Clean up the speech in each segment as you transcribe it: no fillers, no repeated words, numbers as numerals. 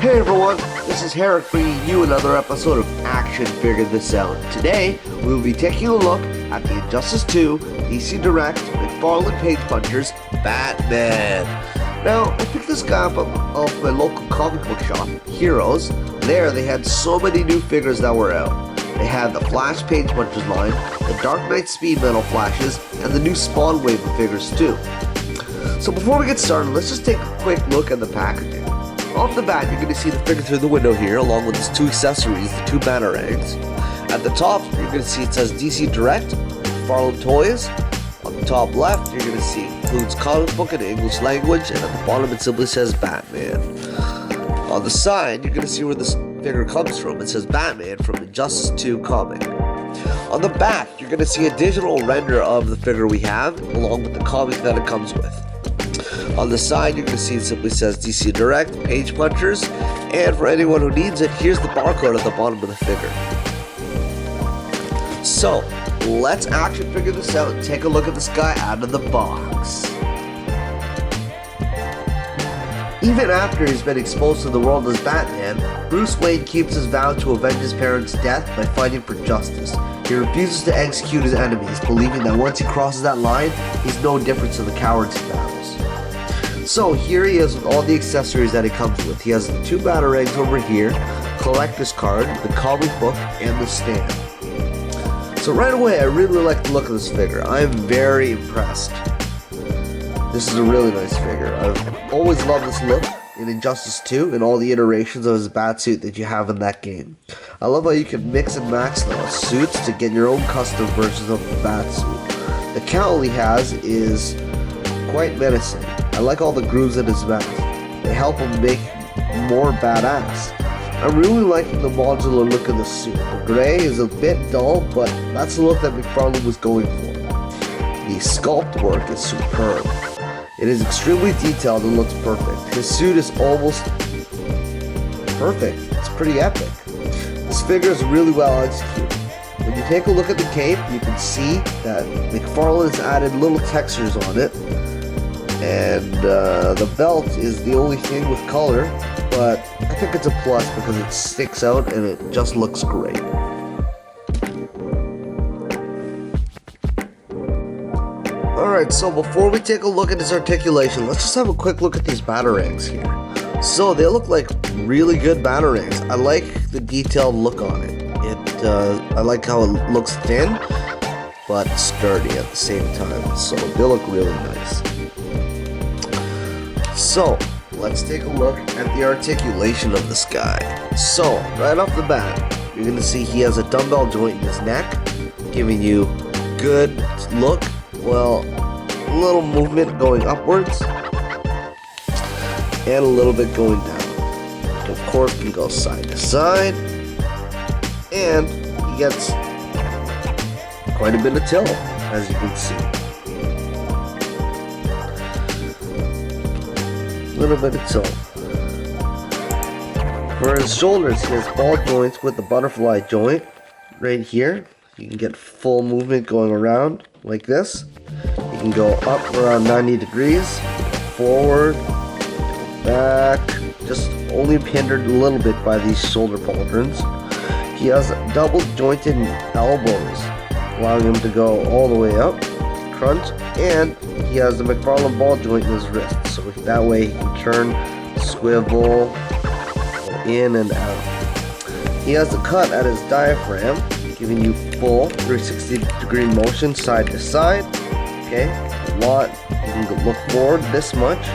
Hey everyone, this is Herrick bringing you another episode of Action Figure This Out. Today, we will be taking a look at the Injustice 2 DC Direct McFarlane Page Punchers Batman. Now, I picked this guy up off my local comic book shop, Heroes. There, they had so many new figures that were out. They had the Flash Page Punchers line, the Dark Knight Speed Metal Flashes, and the new Spawn wave of figures too. So before we get started, let's just take a quick look at the packaging. Off the bat, you're going to see the figure through the window here, along with its two accessories, the two batarangs. At the top, you're going to see it says DC Direct, McFarlane Toys. On the top left, you're going to see it includes comic book and English language, and at the bottom it simply says Batman. On the side, you're going to see where this figure comes from. It says Batman from Injustice 2 comic. On the back, you're going to see a digital render of the figure we have, along with the comic that it comes with. On the side, you're going to see it simply says DC Direct, Page Punchers, and for anyone who needs it, here's the barcode at the bottom of the figure. So, let's action figure this out and take a look at this guy out of the box. Even after he's been exposed to the world as Batman, Bruce Wayne keeps his vow to avenge his parents' death by fighting for justice. He refuses to execute his enemies, believing that once he crosses that line, he's no different to the cowards he battles. So here he is with all the accessories that he comes with. He has the two batarangs over here, collector's card, the comic book, and the stand. So right away, I really like the look of this figure. I am very impressed. This is a really nice figure. I've always loved this look in Injustice 2 and all the iterations of his batsuit that you have in that game. I love how you can mix and match those suits to get your own custom versions of the batsuit. The cowl he has is quite menacing. I like all the grooves in his mask. They help him make more badass. I'm really liking the modular look of the suit. The gray is a bit dull, but that's the look that McFarlane was going for. The sculpt work is superb. It is extremely detailed and looks perfect. His suit is almost perfect. It's pretty epic. This figure is really well executed. When you take a look at the cape, you can see that McFarlane has added little textures on it. And the belt is the only thing with color, but I think it's a plus because it sticks out and it just looks great. Alright, so before we take a look at this articulation, let's just have a quick look at these batarangs here. So they look like really good batarangs. I like the detailed look on it. I like how it looks thin, but sturdy at the same time. So they look really nice. So, let's take a look at the articulation of this guy. So, right off the bat, you're going to see he has a dumbbell joint in his neck, giving you good look. Well, a little movement going upwards, and a little bit going down. Of course, can go side to side, and he gets quite a bit of tilt, as you can see. Little bit of tilt. For his shoulders, he has ball joints with the butterfly joint right here. You can get full movement going around like this. You can go up around 90 degrees, forward, back, just only hindered a little bit by these shoulder pauldrons. He has double jointed elbows, allowing him to go all the way up, crunch, and he has the McFarlane ball joint in his wrist, so that way he can turn, swivel, in and out. He has a cut at his diaphragm, giving you full 360 degree motion side to side. Okay, a lot. You can look forward this much,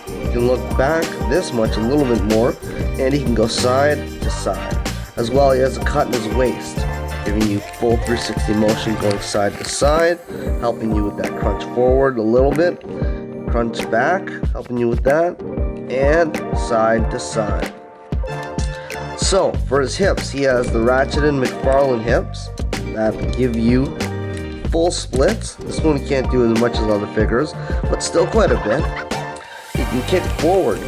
you can look back this much, a little bit more, and he can go side to side. As well, he has a cut in his waist, giving you full 360 motion going side to side, helping you with that crunch forward a little bit, crunch back, helping you with that, and side to side. So, for his hips, he has the Ratchet and McFarlane hips that give you full splits. This one he can't do as much as other figures, but still quite a bit. He can kick forward.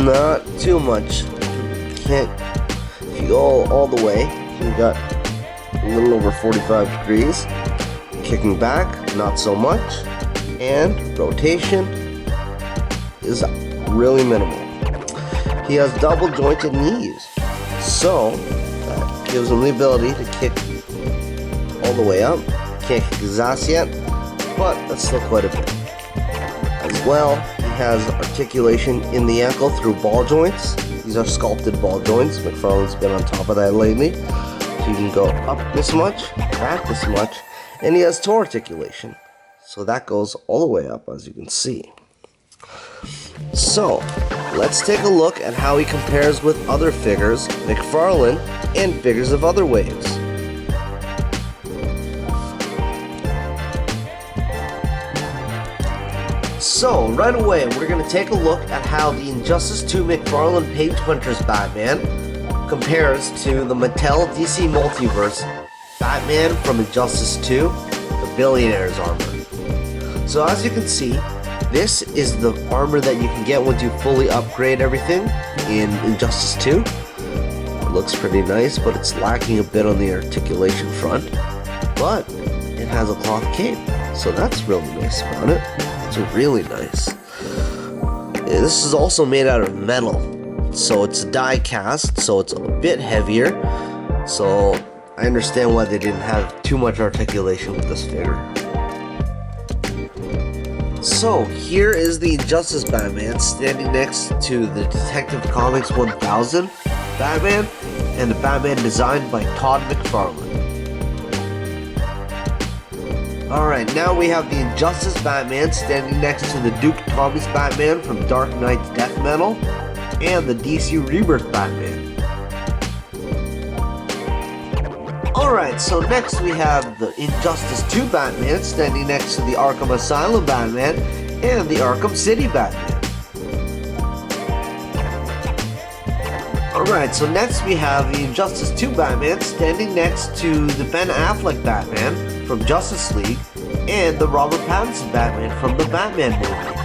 Not too much. Can't. If you go all the way, you got a little over 45 degrees. Kicking back, not so much. And rotation is really minimal. he has double jointed knees. So that gives him the ability to kick all the way up. Can't kick his ass yet, but that's still quite a bit. As well, he has articulation in the ankle through ball joints. These are sculpted ball joints. McFarlane's been on top of that lately. So you can go up this much, back this much, and he has toe articulation. So that goes all the way up, as you can see. So, let's take a look at how he compares with other figures, McFarlane, and figures of other waves. So, right away, we're going to take a look at how the Injustice 2 McFarlane Page Punchers Batman compares to the Mattel DC Multiverse Batman from Injustice 2, the Billionaire's armor. So as you can see, this is the armor that you can get once you fully upgrade everything in Injustice 2. It looks pretty nice, but it's lacking a bit on the articulation front. But it has a cloth cape, so that's really nice about it. It's really nice. This is also made out of metal, so it's die cast, so it's a bit heavier. So I understand why they didn't have too much articulation with this figure. So here is the Injustice Batman standing next to the Detective Comics 1000 Batman and the Batman designed by Todd McFarlane. Alright, now we have the Injustice Batman standing next to the Duke Thomas Batman from Dark Knight's Death Metal and the DC Rebirth Batman. Alright, so next we have the Injustice 2 Batman standing next to the Arkham Asylum Batman and the Arkham City Batman. Alright, so next we have the Injustice 2 Batman standing next to the Ben Affleck Batman from Justice League and the Robert Pattinson Batman from the Batman movie.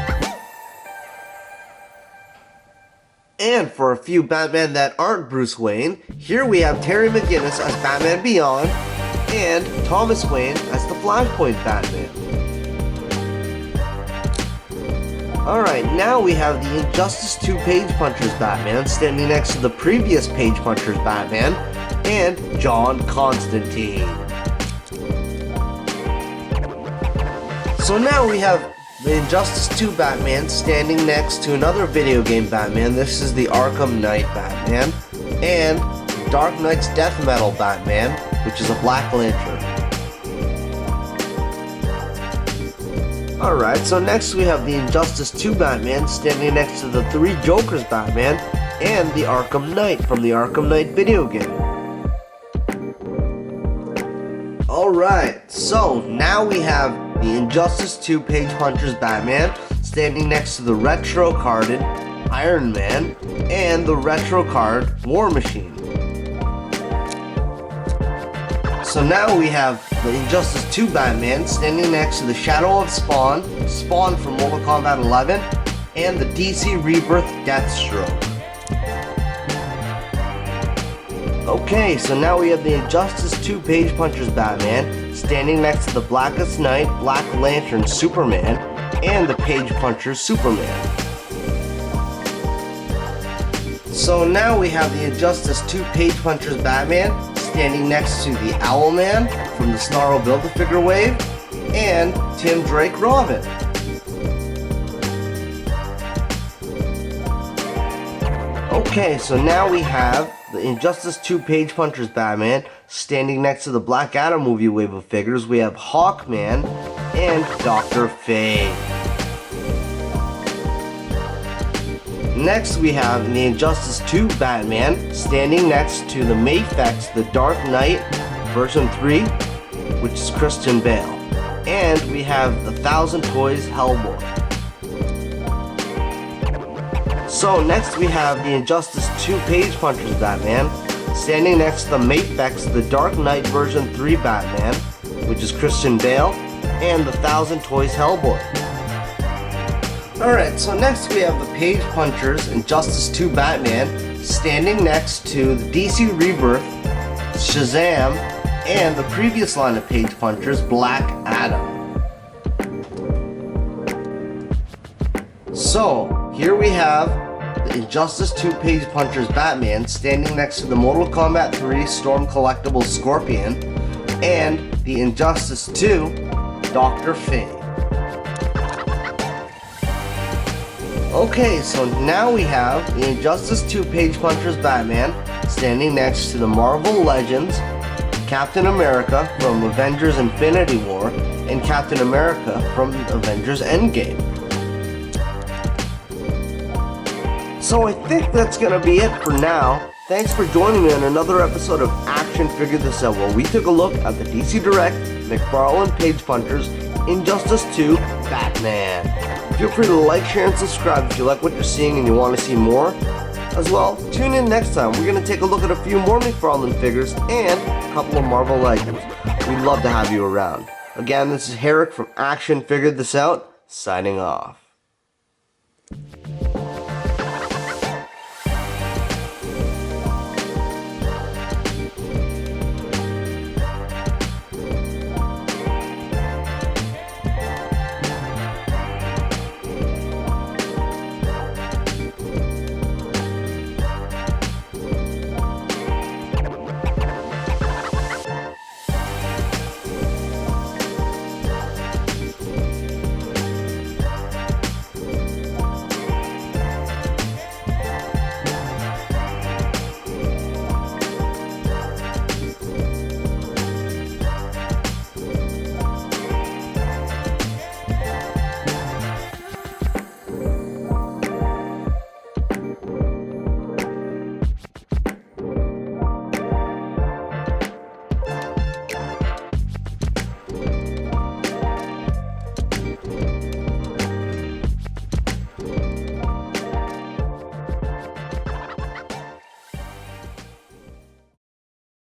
And for a few Batman that aren't Bruce Wayne, here we have Terry McGinnis as Batman Beyond and Thomas Wayne as the Flashpoint Batman. Alright, now we have the Injustice 2 Page Punchers Batman standing next to the previous Page Punchers Batman and John Constantine. So now we have the Injustice 2 Batman standing next to another video game Batman. This is the Arkham Knight Batman and Dark Knight's Death Metal Batman, which is a Black Lantern. Alright, so next we have the Injustice 2 Batman standing next to the Three Jokers Batman and the Arkham Knight from the Arkham Knight video game. Alright, so now we have the Injustice 2 Page Punchers Batman standing next to the retro carded Iron Man and the retro card War Machine. So now we have the Injustice 2 Batman standing next to the Shadow of Spawn, Spawn from Mortal Kombat 11, and the DC Rebirth Deathstroke. Okay, so now we have the Injustice 2 Page Punchers Batman standing next to the Blackest Night, Black Lantern Superman, and the Page Punchers Superman. So now we have the Injustice 2 Page Punchers Batman standing next to the Owlman from the Snarl Build-A-Figure wave, and Tim Drake Robin. Okay, so now we have the Injustice 2 Page Punchers Batman standing next to the Black Adam movie wave of figures. We have Hawkman and Dr. Fate. Next we have the Injustice 2 Batman standing next to the Mafex, the Dark Knight version 3, which is Christian Bale. And we have the Thousand Toys Hellboy. So next we have the Injustice 2 Page Punchers Batman standing next to the Mafex, the Dark Knight version 3 Batman, which is Christian Bale, and the Thousand Toys Hellboy. Alright, so next we have the Page Punchers Injustice 2 Batman standing next to the DC Rebirth, Shazam, and the previous line of Page Punchers, Black Adam. So, here we have the Injustice 2 Page Puncher's Batman standing next to the Mortal Kombat 3 Storm Collectibles Scorpion, and the Injustice 2 Dr. Fate. Okay, so now we have the Injustice 2 Page Puncher's Batman standing next to the Marvel Legends Captain America from Avengers Infinity War and Captain America from Avengers Endgame. So I think that's going to be it for now. Thanks for joining me on another episode of Action Figure This Out, where we took a look at the DC Direct McFarlane Page Puncher's Injustice 2 Batman. Feel free to like, share, and subscribe if you like what you're seeing and you want to see more. As well, tune in next time. We're going to take a look at a few more McFarlane figures and a couple of Marvel Legends. We'd love to have you around. Again, this is Herrick from Action Figured This Out, signing off.